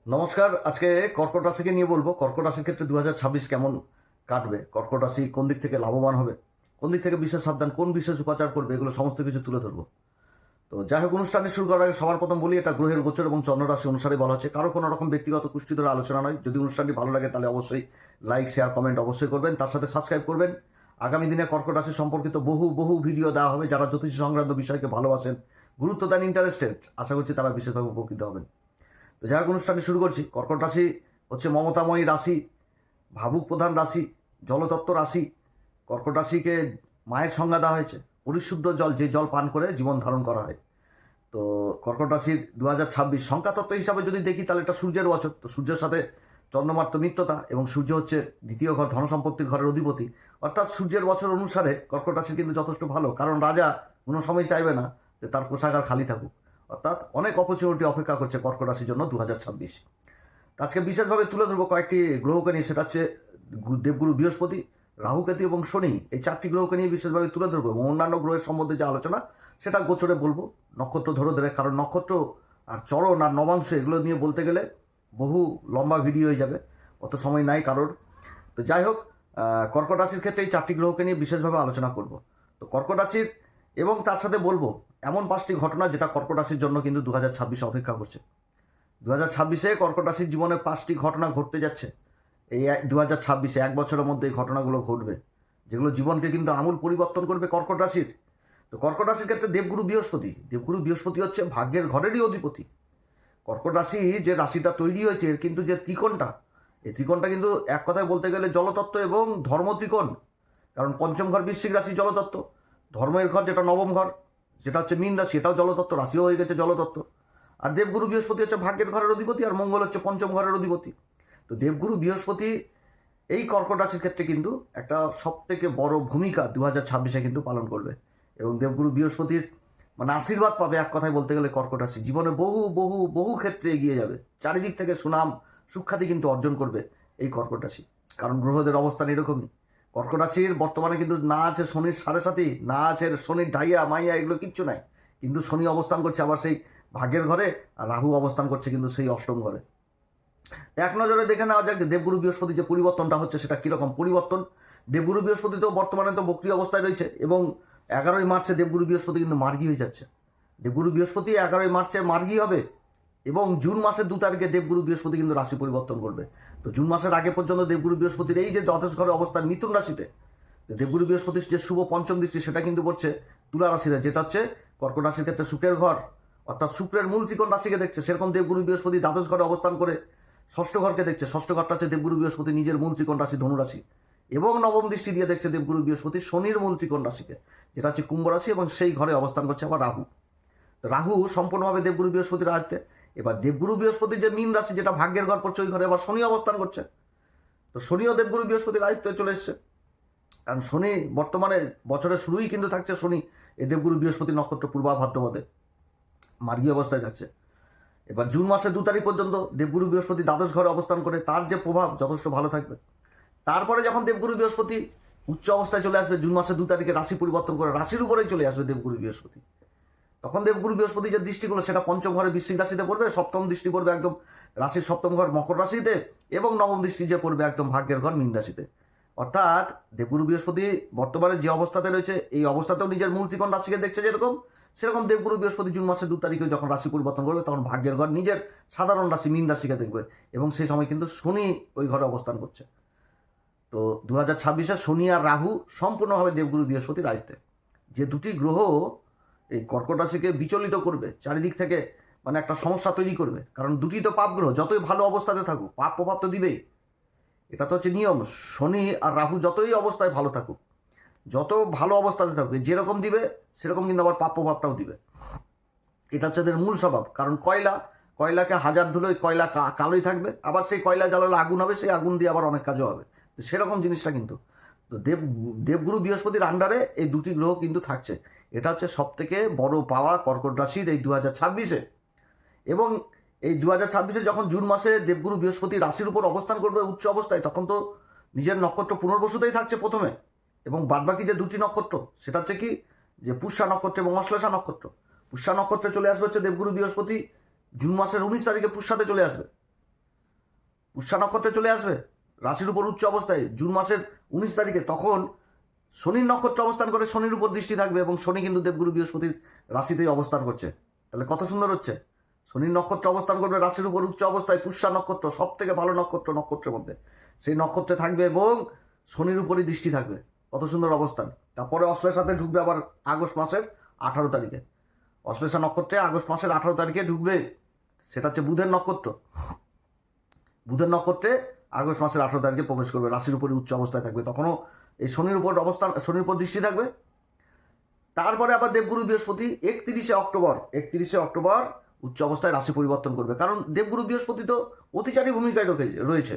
নমস্কার। আজকে কর্কট রাশিকে নিয়ে বলবো। কর্কট রাশির ক্ষেত্রে 2026 কেমন কাটবে, কর্কট রাশি কোন দিক থেকে লাভবান হবে, কোন দিক থেকে বিশেষ সাবধান, কোন বিশেষ উপাচার করবে, এগুলো সমস্ত কিছু তুলে ধরবো। তো যাই হোক, অনুষ্ঠানটি শুরু করার আগে সবার প্রথম বলি, এটা গ্রহের গোচর এবং চন্দ্র রাশি অনুসারে বলা হচ্ছে, কারো কোনো রকম ব্যক্তিগত কুষ্টি ধরে আলোচনা নয়। যদি অনুষ্ঠানটি ভালো লাগে তাহলে অবশ্যই লাইক, শেয়ার, কমেন্ট অবশ্যই করবেন, তার সাথে সাবস্ক্রাইব করবেন। আগামী দিনে কর্কট রাশি সম্পর্কিত বহু বহু ভিডিও দেওয়া হবে। যারা জ্যোতিষ সংক্রান্ত বিষয়কে ভালোবাসেন, গুরুত্ব দেন, ইন্টারেস্টেড, আশা করছি তারা বিশেষভাবে উপকৃত হবেন। তো যাই হোক, অনুষ্ঠানটি শুরু করছি। কর্কট রাশি হচ্ছে মমতাময়ী রাশি, ভাবুক প্রধান রাশি, জলতত্ত্ব রাশি। কর্কট রাশিকে মায়ের সংজ্ঞা দেওয়া হয়েছে, পরিশুদ্ধ জল, যে জল পান করে জীবন ধারণ করা হয়। তো কর্কট রাশির 2026 সংখ্যাতত্ত্ব হিসাবে যদি দেখি তাহলে এটা সূর্যের বছর। তো সূর্যের সাথে চন্দ্রমার তো মিত্রতা, এবং সূর্য হচ্ছে দ্বিতীয় ঘর, ধনসম্পত্তির ঘরের অধিপতি। অর্থাৎ সূর্যের বছর অনুসারে কর্কট রাশি কিন্তু যথেষ্ট ভালো, কারণ রাজা কোনো সময় চাইবে না যে তার কোষাগার খালি থাকুক। অর্থাৎ অনেক অপরচুনিটি অপেক্ষা করছে কর্কট রাশির জন্য 2026। আজকে বিশেষভাবে তুলে ধরবো কয়েকটি গ্রহকে নিয়ে। সেটা হচ্ছে দেবগুরু বৃহস্পতি, রাহুকেতু এবং শনি। এই চারটি গ্রহকে নিয়ে বিশেষভাবে তুলে ধরবো, এবং অন্যান্য গ্রহের সম্বন্ধে যে আলোচনা সেটা গোচরে বলবো, নক্ষত্র ধরে ধরে। কারণ নক্ষত্র আর চরণ আর নবাংশ এগুলো নিয়ে বলতে গেলে বহু লম্বা ভিডিও হয়ে যাবে, অত সময় নাই কারোর। তো যাই হোক, কর্কট রাশির ক্ষেত্রে এই চারটি গ্রহকে নিয়ে বিশেষভাবে আলোচনা করব। তো কর্কট রাশির এবং তার সাথে বলবো এমন 5টি ঘটনা যেটা কর্কট রাশির জন্য কিন্তু 2026 অপেক্ষা করছে। 2026 কর্কট রাশির জীবনে 5টি ঘটনা ঘটতে যাচ্ছে। এই 2026 এক বছরের মধ্যে এই ঘটনাগুলো ঘটবে, যেগুলো জীবনকে কিন্তু আমূল পরিবর্তন করবে কর্কট রাশির। তো কর্কট রাশির ক্ষেত্রে দেবগুরু বৃহস্পতি হচ্ছে ভাগ্যের ঘরেরই অধিপতি। কর্কট রাশি যে রাশিটা তৈরি হয়েছে, এর কিন্তু যে ত্রিকোণটা, এই ত্রিকোণটা কিন্তু এক কথায় বলতে গেলে জলতত্ত্ব এবং ধর্ম ত্রিকোণ। কারণ পঞ্চম ঘর বৃশ্চিক রাশি জলতত্ত্ব, ধর্মের ঘর যেটা নবম ঘর, যেটা হচ্ছে মীন রাশি, এটাও জলতত্ত্ব, রাশিও হয়ে গেছে জলতত্ত্ব। আর দেবগুরু বৃহস্পতি হচ্ছে ভাগ্যের ঘরের অধিপতি, আর মঙ্গল হচ্ছে পঞ্চম ঘরের অধিপতি। তো দেবগুরু বৃহস্পতি এই কর্কট রাশির ক্ষেত্রে কিন্তু একটা সব থেকে বড় ভূমিকা 2026 কিন্তু পালন করবে। এবং দেবগুরু বৃহস্পতির মানে আশীর্বাদ পাবে এক কথায় বলতে গেলে কর্কট রাশি জীবনে বহু বহু বহু ক্ষেত্রে এগিয়ে যাবে। চারিদিক থেকে সুনাম সুখ্যাতি কিন্তু অর্জন করবে এই কর্কট রাশি, কারণ গ্রহদের অবস্থান এরকমই। কর্কট রাশির বর্তমানে কিন্তু না আছে শনির সাড়ে সাথী, না আছে শনির ঢাইয়া মাইয়া, এগুলো কিচ্ছু নাই। কিন্তু শনি অবস্থান করছে আবার সেই ভাগ্যের ঘরে, আর রাহু অবস্থান করছে কিন্তু সেই অষ্টম ঘরে। এক নজরে দেখে নেওয়া যাক যে দেবগুরু বৃহস্পতি যে পরিবর্তনটা হচ্ছে সেটা কীরকম পরিবর্তন। দেবগুরু বৃহস্পতি তো বর্তমানে তো বক্রিয় অবস্থায় রয়েছে, এবং 11ই মার্চে দেবগুরু বৃহস্পতি কিন্তু মার্গী হয়ে যাচ্ছে। দেবগুরু বৃহস্পতি 11ই মার্চে মার্গী হবে, এবং জুন মাসের 2 তারিখে দেবগুরু বৃহস্পতি কিন্তু রাশি পরিবর্তন করবে। তো জুন মাসের আগে পর্যন্ত দেবগুরু বৃহস্পতির এই যে দ্বাদশ ঘরে অবস্থান মিথুন রাশিতে, দেবগুরু বৃহস্পতির যে শুভ পঞ্চম দৃষ্টি সেটা কিন্তু পড়ছে তুলা রাশিতে, যেটা হচ্ছে কর্কট রাশির ক্ষেত্রে শুক্রের ঘর, অর্থাৎ শুক্রের মূল ত্রিকোণ রাশিকে দেখছে। সেরকম দেবগুরু বৃহস্পতি দ্বাদশ ঘরে অবস্থান করে ষষ্ঠ ঘরকে দেখছে। ষষ্ঠ ঘরটা হচ্ছে দেবগুরু বৃহস্পতি নিজের মূল ত্রিকোণ রাশি ধনু রাশি, এবং নবম দৃষ্টি দিয়ে দেখছে দেবগুরু বৃহস্পতি শনির মূল ত্রিকোণ রাশিকে, যেটা হচ্ছে কুম্ভ রাশি, এবং সেই ঘরে অবস্থান করছে আবার রাহু। রাহু সম্পূর্ণভাবে দেবগুরু বৃহস্পতির আয়ত্তে। এবার দেবগুরু বৃহস্পতি যে মীন রাশি, যেটা ভাগ্যের ঘর পড়ছে, ওই ঘরে আবার শনি অবস্থান করছে। তো শনিও দেবগুরু বৃহস্পতির আয়ত্তে চলে এসছে, কারণ শনি বর্তমানে বছরের শুরুই কিন্তু থাকছে শনি এই দেবগুরু বৃহস্পতি নক্ষত্র পূর্বা ভাদ্রপদে মার্গী অবস্থায় যাচ্ছে। এবার জুন মাসের 2 তারিখ পর্যন্ত দেবগুরু বৃহস্পতি দ্বাদশ ঘরে অবস্থান করে, তার যে প্রভাব যথেষ্ট ভালো থাকবে। তারপরে যখন দেবগুরু বৃহস্পতি উচ্চ অবস্থায় চলে আসবে, জুন মাসের 2 তারিখে রাশি পরিবর্তন করে রাশির উপরেই চলে আসবে দেবগুরু বৃহস্পতি, তখন দেবগুরু বৃহস্পতি যে দৃষ্টিগুলো সেটা পঞ্চম ঘরে বৃশ্চিক রাশিতে পড়বে, সপ্তম দৃষ্টি পড়বে একদম রাশির সপ্তম ঘর মকর রাশিতে, এবং নবম দৃষ্টি যে পড়বে একদম ভাগ্যের ঘর মীন রাশিতে। অর্থাৎ দেবগুরু বৃহস্পতি বর্তমানে যে অবস্থাতে রয়েছে, এই অবস্থাতেও নিজের মূল ত্রিকোণ রাশিকে দেখছে যেরকম, সেরকম দেবগুরু বৃহস্পতি জুন মাসের 2 তারিখে যখন রাশি পরিবর্তন করবে, তখন ভাগ্যের ঘর নিজের সাধারণ রাশি মীন রাশিকে দেখবে, এবং সেই সময় কিন্তু শনি ওই ঘরে অবস্থান করছে। তো 2026 শনি আর রাহু সম্পূর্ণভাবে দেবগুরু বৃহস্পতির আয়ত্তে। যে দুটি গ্রহ এই কর্কট রাশিকে বিচলিত করবে, চারিদিক থেকে মানে একটা সমস্যা তৈরি করবে, কারণ দুটি তো পাপ গ্রহ, যতই ভালো অবস্থাতে থাকুক পাপ প্রভাব তো দিবেই। এটা তো হচ্ছে নিয়ম। শনি আর রাহু যতই অবস্থায় ভালো থাকুক, যত ভালো অবস্থাতে থাকুক, যেরকম দিবে সেরকম কিন্তু আবার পাপ প্রভাবটাও দিবে। এটা হচ্ছে এদের মূল স্বভাব। কারণ কয়লাকে হাজার ধুলোয় কয়লা কালোই থাকবে, আবার সেই কয়লা জ্বালালে আগুন হবে, সেই আগুন দিয়ে আবার অনেক কাজও হবে। তো সেরকম জিনিসটা কিন্তু। তো দেবগুরু বৃহস্পতির আন্ডারে এই দুটি গ্রহ কিন্তু থাকছে। এটা হচ্ছে সব থেকে বড় পাওয়া কর্কট রাশির এই 2026-এ। এবং এই 2026-এ যখন জুন মাসে দেবগুরু বৃহস্পতি রাশির উপর অবস্থান করবে উচ্চ অবস্থায়, তখন তো নিজের নক্ষত্র পুনর্বসুতেই থাকছে প্রথমে, এবং বাদবাকি যে দুটি নক্ষত্র সেটা হচ্ছে কি, যে পুষ্যা নক্ষত্র এবং অশ্লেষা নক্ষত্র। পুষ্যা নক্ষত্রে চলে আসবে হচ্ছে দেবগুরু বৃহস্পতি জুন মাসের 19 তারিখে পুষ্যাতে চলে আসবে, পুষ্যা নক্ষত্রে চলে আসবে রাশির উপর উচ্চ অবস্থায় জুন মাসের 19 তারিখে। তখন শনির নক্ষত্রে অবস্থান করে শনির উপর দৃষ্টি থাকবে, এবং শনি কিন্তু দেবগুরু বৃহস্পতির রাশিতেই অবস্থান করছে। তাহলে কত সুন্দর হচ্ছে। শনির নক্ষত্রে অবস্থান করবে রাশির উপর উচ্চ অবস্থায়, পুষ্যা নক্ষত্র সব থেকে ভালো নক্ষত্রের মধ্যে, সেই নক্ষত্রে থাকবে এবং শনির উপরই দৃষ্টি থাকবে। কত সুন্দর অবস্থান। তারপরে অশ্লেষাতে ঢুকবে আবার আগস্ট মাসের 18 তারিখে। অশ্লেষা নক্ষত্রে আগস্ট মাসের 18 তারিখে ঢুকবে, সেটা হচ্ছে বুধের নক্ষত্র। বুধের নক্ষত্রে আগস্ট মাসের 18 তারিখে প্রবেশ করবে, রাশির উপরে উচ্চ অবস্থায় থাকবে। তখনও এই শনির উপর অবস্থান, শনির উপর দৃষ্টি থাকবে। তারপরে আবার দেবগুরু বৃহস্পতি 31শে অক্টোবর উচ্চ অবস্থায় রাশি পরিবর্তন করবে। কারণ দেবগুরু বৃহস্পতি তো অতিচারী ভূমিকায় রয়েছে।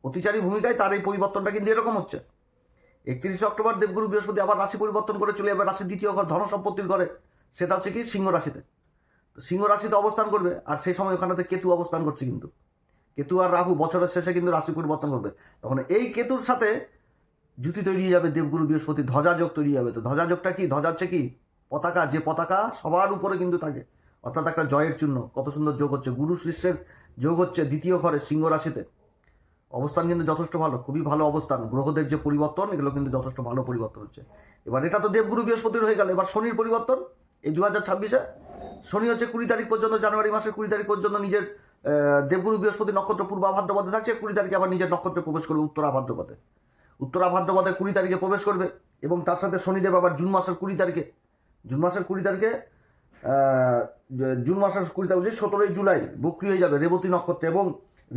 অতিচারী ভূমিকায় তার এই পরিবর্তনটা কিন্তু এরকম হচ্ছে। 31শে অক্টোবর দেবগুরু বৃহস্পতি আবার রাশি পরিবর্তন করে চলে যাবে রাশির দ্বিতীয় ঘর, ধন সম্পত্তির ঘরে। সেটা হচ্ছে কি সিংহ রাশিতে। তো সিংহ রাশিতে অবস্থান করবে, আর সেই সময় ওখানেতে কেতু অবস্থান করছে। কিন্তু কেতু আর রাহু বছরের শেষে কিন্তু রাশি পরিবর্তন করবে। তখন এই কেতুর সাথে জুতি তৈরি হয়ে যাবে দেবগুরু বৃহস্পতি, ধ্বজাযোগ তৈরি যাবে। তো ধ্বজাযোগটা কি? ধ্বজা হচ্ছে কি? পতাকা। যে পতাকা সবার উপরে কিন্তু থাকে, অর্থাৎ একটা জয়ের চিহ্ন। কত সুন্দর যোগ হচ্ছে, গুরু শিষ্যের যোগ হচ্ছে দ্বিতীয় ঘরে সিংহ রাশিতে। অবস্থান কিন্তু যথেষ্ট ভালো, খুবই ভালো অবস্থান। গ্রহদের যে পরিবর্তন, এগুলো কিন্তু যথেষ্ট ভালো পরিবর্তন হচ্ছে। এবার এটা তো দেবগুরু বৃহস্পতির হয়ে গেল। এবার শনির পরিবর্তন এই 2026-এ। শনি হচ্ছে 20 তারিখ পর্যন্ত, জানুয়ারি মাসের 20 তারিখ পর্যন্ত নিজের দেবগুরু বৃহস্পতি নক্ষত্র পূর্বা ভাদ্রপদে থাকছে। 20 তারিখে আবার নিজের নক্ষত্রে প্রবেশ করবে উত্তরা ভাদ্রপদে। উত্তরা ভাদ্রপদে 20 তারিখে প্রবেশ করবে, এবং তার সাথে শনিদেব আবার জুন মাসের 20 তারিখে 17ই জুলাই বক্রী হয়ে যাবে রেবতী নক্ষত্রে, এবং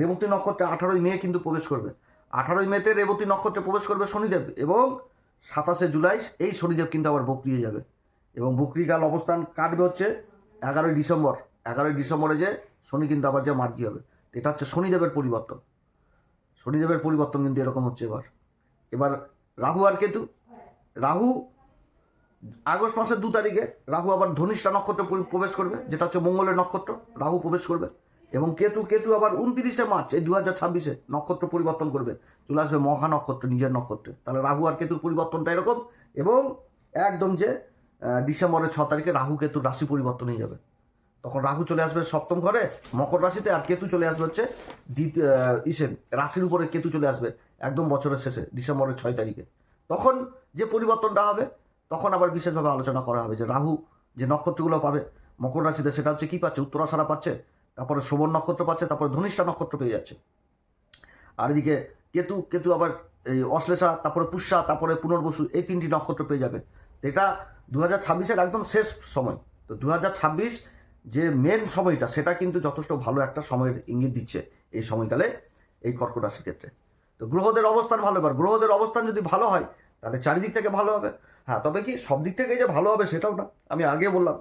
রেবতী নক্ষত্রে 18ই মে কিন্তু প্রবেশ করবে। 18ই মেতে রেবতী নক্ষত্রে প্রবেশ করবে শনিদেব, এবং 27শে জুলাই এই শনিদেব কিন্তু আবার বক্রী হয়ে যাবে। এবং বক্রীকাল অবস্থান কাটবে হচ্ছে 11ই ডিসেম্বর। 11ই ডিসেম্বরে যে শনি কিন্তু আবার যে মার্গী হবে। এটা হচ্ছে শনিদেবের পরিবর্তন। শনিদেবের পরিবর্তন কিন্তু এরকম হচ্ছে। এবার রাহু আর কেতু। রাহু আগস্ট মাসের 2 তারিখে রাহু আবার ধনিষ্ঠা নক্ষত্রে প্রবেশ করবে, যেটা হচ্ছে মঙ্গলের নক্ষত্র। রাহু প্রবেশ করবে, এবং কেতু আবার 29শে মার্চ এই 2026-এ নক্ষত্র পরিবর্তন করবে, চলে আসবে মহা নক্ষত্র, নিজের নক্ষত্রে। তাহলে রাহু আর কেতুর পরিবর্তনটা এরকম। এবং একদম যে ডিসেম্বরের 6 তারিখে রাহু কেতুর রাশি পরিবর্তন হয়ে যাবে। তখন রাহু চলে আসবে 7ম ঘরে মকর রাশিতে, আর কেতু চলে আসবে হচ্ছে রাশির উপরে কেতু চলে আসবে একদম বছরের শেষে ডিসেম্বরের 6 তারিখে। তখন যে পরিবর্তনটা হবে, তখন আবার বিশেষভাবে আলোচনা করা হবে যে রাহু যে নক্ষত্রগুলো পাবে মকর রাশিতে, সেটা হচ্ছে কি পাচ্ছে? উত্তরাষাঢ়া পাচ্ছে, তারপরে শ্রবণ নক্ষত্র পাচ্ছে, তারপরে ধনিষ্ঠা নক্ষত্র পেয়ে যাচ্ছে। আর এদিকে কেতু আবার এই অশ্লেষা, তারপরে পুষ্যা, তারপরে পুনর্বসু, এই 3টি নক্ষত্র পেয়ে যাবে। এটা 2026-এর একদম শেষ সময়। তো 2026 যে মেন সময়টা, সেটা কিন্তু যথেষ্ট ভালো একটা সময়ের ইঙ্গিত দিচ্ছে এই সময়কালে এই কর্কট রাশির ক্ষেত্রে। তো গ্রহদের অবস্থান ভালো। এবার গ্রহদের অবস্থান যদি ভালো হয়, তাহলে চারিদিক থেকে ভালো হবে। হ্যাঁ, তবে কি সব দিক থেকে যে ভালো হবে সেটাও না। আমি আগে বললাম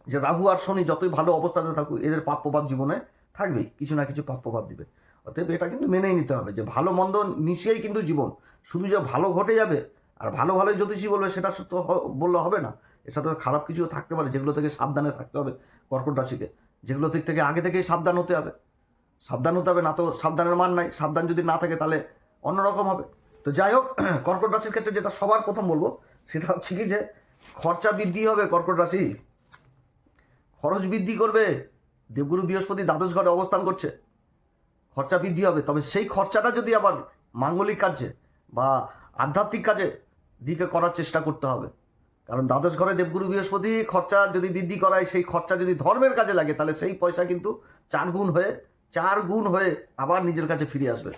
যে রাহু আর শনি যতই ভালো অবস্থানে থাকুক, এদের পাপ প্রভাব জীবনে থাকবেই, কিছু না কিছু পাপ প্রভাব দিবে। অতএব এটা কিন্তু মেনেই নিতে হবে যে ভালো মন্দ মিশিয়েই কিন্তু জীবন। শুধু যে ভালো ঘটে যাবে আর ভালোই জ্যোতিষী বলবে, সেটা তো বললে হবে না। এর সাথে খারাপ কিছু থাকতে পারে, যেগুলো থেকে সাবধানে থাকতে হবে কর্কট রাশিকে। যেগুলো থেকে আগে থেকেই সাবধান হতে হবে। না তো সাবধানের মান নাই। সাবধান যদি না থাকে তাহলে অন্যরকম হবে। তো যাই হোক, কর্কট রাশির ক্ষেত্রে যেটা সবার প্রথম বলবো, সেটা হচ্ছে কি যে খরচা বৃদ্ধি হবে। কর্কট রাশি খরচ বৃদ্ধি করবে। দেবগুরু বৃহস্পতি দ্বাদশ ঘরে অবস্থান করছে, খরচা বৃদ্ধি হবে। তবে সেই খরচাটা যদি আবার মাঙ্গলিক কাজে বা আধ্যাত্মিক কাজে দিকে করার চেষ্টা করতে হবে। কারণ দ্বাদশ ঘরে দেবগুরু বৃহস্পতি খরচা যদি বৃদ্ধি করায়, সেই খরচা যদি ধর্মের কাজে লাগে, তাহলে সেই পয়সা কিন্তু 4 গুণ হয়ে আবার নিজের কাছে ফিরে আসবে।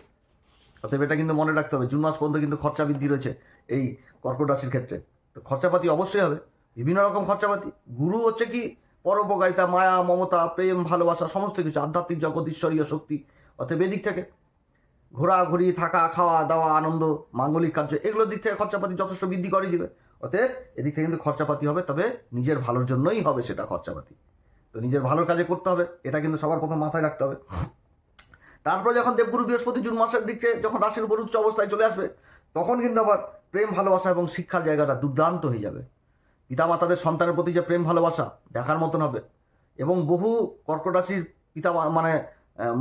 অতএব এটা কিন্তু মনে রাখতে হবে। জুন মাস পর্যন্ত কিন্তু খরচা বৃদ্ধি রয়েছে এই কর্কট রাশির ক্ষেত্রে। তো খরচাপাতি অবশ্যই হবে, বিভিন্ন রকম খরচাপাতি। গুরু হচ্ছে কি পরোপকারিতা, মায়া, মমতা, প্রেম, ভালোবাসা, সমস্ত কিছু, আধ্যাত্মিক জগৎ, ঈশ্বরীয় শক্তি। অতএব এদিক থেকে ঘোরাঘুরি, থাকা, খাওয়া দাওয়া, আনন্দ, মাঙ্গলিক কার্য, এগুলোর দিক থেকে খরচাপাতি যথেষ্ট বৃদ্ধি করে দিবে। অতএব এদিক থেকে কিন্তু খরচাপাতি হবে, তবে নিজের ভালোর জন্যই হবে সেটা খরচাপাতি। তো নিজের ভালোর কাজে করতে হবে, এটা কিন্তু সবার প্রথম মাথায় রাখতে হবে। তারপরে যখন দেবগুরু বৃহস্পতি জুন মাসের দিকে যখন রাশির উপর উচ্চ অবস্থায় চলে আসবে, তখন কিন্তু আবার প্রেম, ভালোবাসা এবং শিক্ষার জায়গাটা দুর্দান্ত হয়ে যাবে। পিতামাতাদের সন্তানের প্রতি যে প্রেম ভালোবাসা দেখার মতন হবে। এবং বহু কর্কট রাশির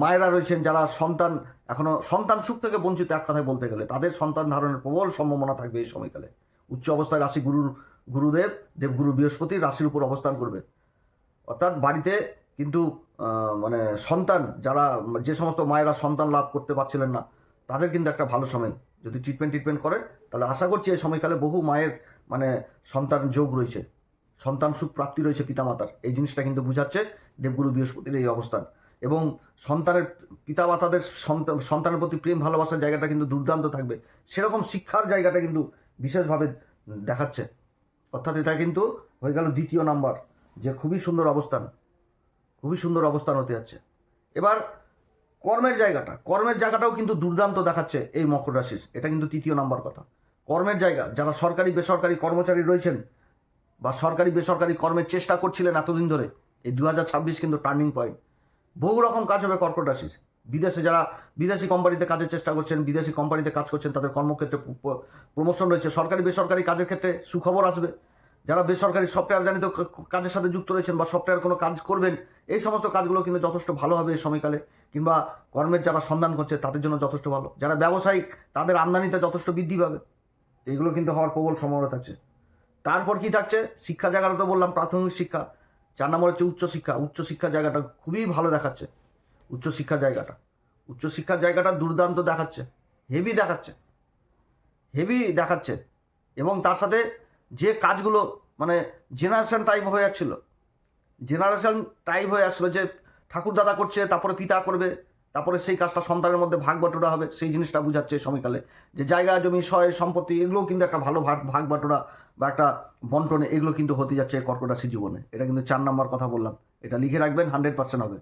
মায়েরা রয়েছেন যারা এখনো সন্তান সুখ থেকে বঞ্চিত, এক কথায় বলতে গেলে তাদের সন্তান ধারণের প্রবল সম্ভাবনা থাকবে এই সময়কালে। উচ্চ অবস্থায় দেবগুরু বৃহস্পতি রাশির উপর অবস্থান করবে। অর্থাৎ বাড়িতে কিন্তু মানে সন্তান যারা, যে সমস্ত মায়েরা সন্তান লাভ করতে পারছিলেন না, তাদের কিন্তু একটা ভালো সময়, যদি ট্রিটমেন্ট করে তাহলে আশা করছি এই সময়কালে বহু মায়ের মানে সন্তান যোগ রয়েছে, সন্তান সুখ প্রাপ্তি রয়েছে পিতামাতার। এই জিনিসটা কিন্তু বুঝাচ্ছে দেবগুরু বৃহস্পতির এই অবস্থান। এবং সন্তানের পিতামাতাদের সন্তানের প্রতি প্রেম ভালোবাসার জায়গাটা কিন্তু দুর্দান্ত থাকবে, সেরকম শিক্ষার জায়গাটা কিন্তু বিশেষভাবে দেখাচ্ছে। অর্থাৎ এটা কিন্তু হয়ে গেল দ্বিতীয় নাম্বার, যে খুবই সুন্দর অবস্থান, খুবই সুন্দর অবস্থান হতে যাচ্ছে। এবার কর্মের জায়গাটাও কিন্তু দুর্দান্ত দেখাচ্ছে এই মকর রাশির। এটা কিন্তু তৃতীয় নাম্বার কথা। কর্মের জায়গা, যারা সরকারি বেসরকারি কর্মচারী রয়েছেন বা সরকারি বেসরকারি কর্মের চেষ্টা করছিলেন এতদিন ধরে, এই 2026 কিন্তু টার্নিং পয়েন্ট। বহু রকম কাজ হবে কর্কট রাশির। বিদেশে যারা বিদেশি কোম্পানিতে কাজের চেষ্টা করছেন, বিদেশি কোম্পানিতে কাজ করছেন, তাদের কর্মক্ষেত্রে প্রমোশন রয়েছে। সরকারি বেসরকারি কাজের ক্ষেত্রে সুখবর আসবে। যারা বেসরকারি সফটওয়্যার জানিত কাজের সাথে যুক্ত রয়েছেন বা সফটওয়্যার কোনো কাজ করবেন, এই সমস্ত কাজগুলো কিন্তু যথেষ্ট ভালো হবে এই সময়কালে। কিংবা কর্মের যারা সন্ধান করছে তাদের জন্য যথেষ্ট ভালো। যারা ব্যবসায়িক, তাদের আমদানিতে যথেষ্ট বৃদ্ধি পাবে। এইগুলো কিন্তু হওয়ার প্রবল সম্ভাবনা থাকছে। তারপর কি থাকছে? শিক্ষা জায়গাটা তো বললাম, প্রাথমিক শিক্ষা। 4 নম্বর হচ্ছে উচ্চশিক্ষার জায়গাটা খুবই ভালো দেখাচ্ছে। উচ্চশিক্ষার জায়গাটা দুর্দান্ত দেখাচ্ছে, হেভি দেখাচ্ছে। এবং তার সাথে যে কাজগুলো মানে জেনারেশন টাইপ হয়ে আসছিল, যে ঠাকুর দাদা করছে, তারপরে পিতা করবে, তারপরে সেই কাজটা সন্তানের মধ্যে ভাগ বাটোরা হবে, সেই জিনিসটা বুঝাচ্ছে এই সময়কালে। যে জায়গা জমি সয় সম্পত্তি, এগুলোও কিন্তু একটা ভালো ভাগ বাটোরা বা একটা বন্টনে, এগুলো কিন্তু হতে যাচ্ছে কর্কট রাশির জীবনে। এটা কিন্তু 4 নম্বর কথা বললাম, এটা লিখে রাখবেন, 100% হবে।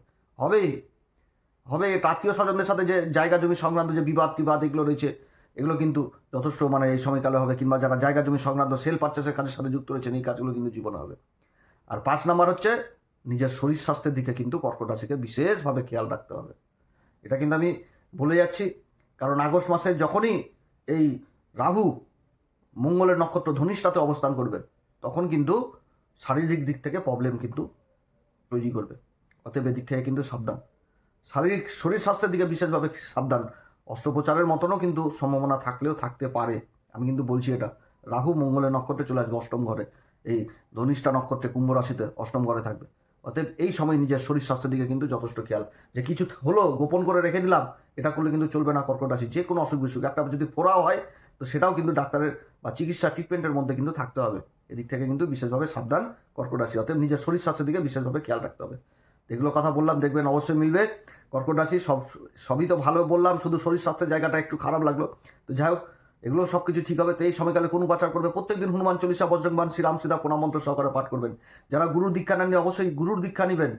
এটা আত্মীয় স্বজনদের সাথে যে জায়গা জমি সংক্রান্ত যে বিবাদ এগুলো রয়েছে, এগুলো কিন্তু যথেষ্ট মানে এই সময়কালে হবে। কিংবা যারা জায়গা জমি সংক্রান্ত সেল পারচেসের কাজের সাথে যুক্ত রয়েছেন, এই কাজগুলো কিন্তু জীবনে হবে। আর 5 নম্বর হচ্ছে নিজের শরীর স্বাস্থ্যের দিকে কিন্তু কর্কট রাশিকে বিশেষভাবে খেয়াল রাখতে হবে। এটা কিন্তু আমি বলে যাচ্ছি, কারণ আগস্ট মাসে যখনই এই রাহু মঙ্গলের নক্ষত্র ধনিষ্ঠাতে অবস্থান করবে, তখন কিন্তু শারীরিক দিক থেকে প্রবলেম কিন্তু তৈরি করবে। অতএব এদিক থেকে কিন্তু সাবধান, শরীর স্বাস্থ্যের দিকে বিশেষভাবে সাবধান। অস্ত্রোপচারের মতনও কিন্তু সম্ভাবনা থাকতে পারে। আমি কিন্তু বলছি এটা, রাহু মঙ্গলের নক্ষত্রে চলে আসবে অষ্টম ঘরে, এই ধনিষ্ঠা নক্ষত্রে কুম্ভ রাশিতে অষ্টম ঘরে থাকবে। অতএব এই সময় নিজের শরীর স্বাস্থ্যের দিকে কিন্তু যথেষ্ট খেয়াল। যে কিছু হলো গোপন করে রেখে দিলাম, এটা করলে কিন্তু চলবে না কর্কট রাশি। যে কোনো অসুখ বিসুখ একটা যদি ফোড়াও হয়, তো সেটাও কিন্তু ডাক্তারের বা চিকিৎসা ট্রিটমেন্টের মধ্যে কিন্তু থাকতে হবে। এদিক থেকে কিন্তু বিশেষভাবে সাবধান কর্কট রাশি। অতএব নিজের শরীর স্বাস্থ্যের দিকে বিশেষভাবে খেয়াল রাখতে হবে। এগুলো কথা বললাম, দেখবেন অবশ্যই মিলবে। কর্কট রাশি সবই তো ভালো বললাম, শুধু শরীর স্বাস্থ্যের জায়গাটা একটু খারাপ লাগলো। তো যাই হোক, এগুলো সব কিছু ঠিক হবে। তো এই সময়কালে কোন উপাচার করবে? প্রত্যেকদিন হনুমান চল্লিশা, বজরংবাণ, শ্রীরাম সীতা প্রণাম মন্ত্র সহকারে পাঠ করবেন। যারা গুরুর দীক্ষা নেননি, অবশ্যই গুরুর দীক্ষা নেবেন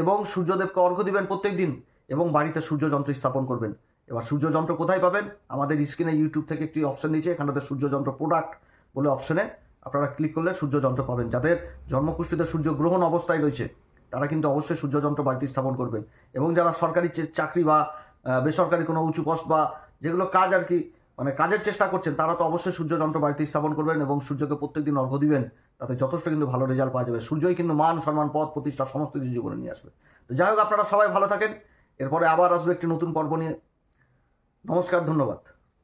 এবং সূর্যদেবকে অর্ঘ্য দিবেন প্রত্যেক দিন, এবং বাড়িতে সূর্য যন্ত্র স্থাপন করবেন। এবার সূর্য যন্ত্র কোথায় পাবেন? আমাদের স্ক্রিনে ইউটিউব থেকে একটি অপশন দিয়েছে, এখানটাতে সূর্য যন্ত্র প্রোডাক্ট বলে অপশনে আপনারা ক্লিক করলে সূর্য যন্ত্র পাবেন। যাদের জন্মকুষ্ঠিতে সূর্য গ্রহণ অবস্থায় রয়েছে, তারা কিন্তু অবশ্যই সূর্য যন্ত্র বাড়িতে স্থাপন করবেন। এবং যারা সরকারি চাকরি বা বেসরকারি কোনো উঁচু পোস্ট বা যেগুলো কাজ আর কি মানে কাজের চেষ্টা করছেন, তারা তো অবশ্যই সূর্য যন্ত্র বাড়িতে স্থাপন করবেন এবং সূর্যকে প্রত্যেকদিন অর্ঘ্য দিবেন। তাতে যথেষ্ট কিন্তু ভালো রেজাল্ট পাওয়া যাবে। সূর্যই কিন্তু মান সম্মান পদ প্রতিষ্ঠা সমস্ত কিছু জীবনে নিয়ে আসবে। তো যাই হোক, আপনারা সবাই ভালো থাকেন। এরপরে আবার আসবে একটি নতুন পর্ব নিয়ে। নমস্কার, ধন্যবাদ।